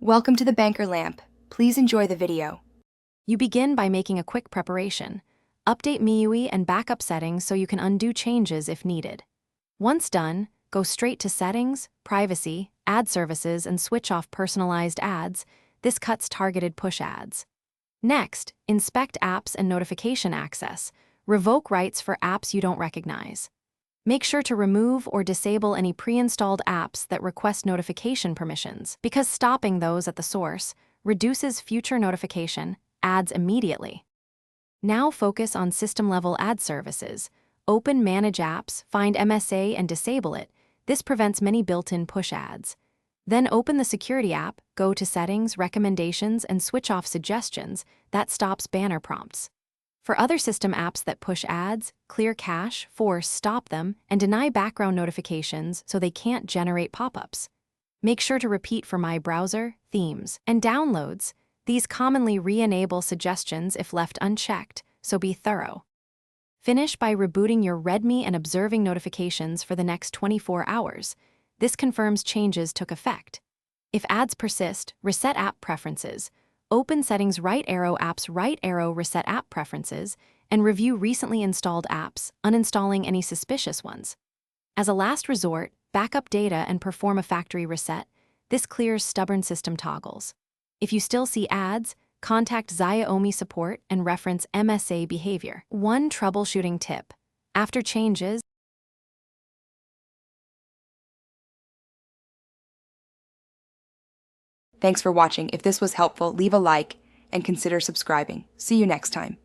Welcome to the Banker Lamp. Please enjoy the video. You begin by making a quick preparation. Update MIUI and backup settings so you can undo changes if needed. Once done, go straight to Settings, Privacy, Ad Services, and switch off personalized ads. This cuts targeted push ads. Next, inspect apps and notification access. Revoke rights for apps you don't recognize. Make sure to remove or disable any pre-installed apps that request notification permissions, because stopping those at the source reduces future notification ads immediately. Now focus on system-level ad services. Open Manage Apps, find MSA and disable it. This prevents many built-in push ads. Then open the Security app, go to Settings, Recommendations, and switch off Suggestions. That stops banner prompts. For other system apps that push ads, clear cache, force, stop them, and deny background notifications so they can't generate pop-ups. Make sure to repeat for My Browser, Themes, and Downloads. These commonly re-enable suggestions if left unchecked, so be thorough. Finish by rebooting your Redmi and observing notifications for the next 24 hours. This confirms changes took effect. If ads persist, reset app preferences. Open Settings, right arrow apps, right arrow reset app preferences, and review recently installed apps, uninstalling any suspicious ones. As a last resort, backup data and perform a factory reset. This clears stubborn system toggles. If you still see ads, contact Xiaomi support and reference MSA behavior. One troubleshooting tip: after changes, Thanks for watching. If this was helpful, leave a like and consider subscribing. See you next time.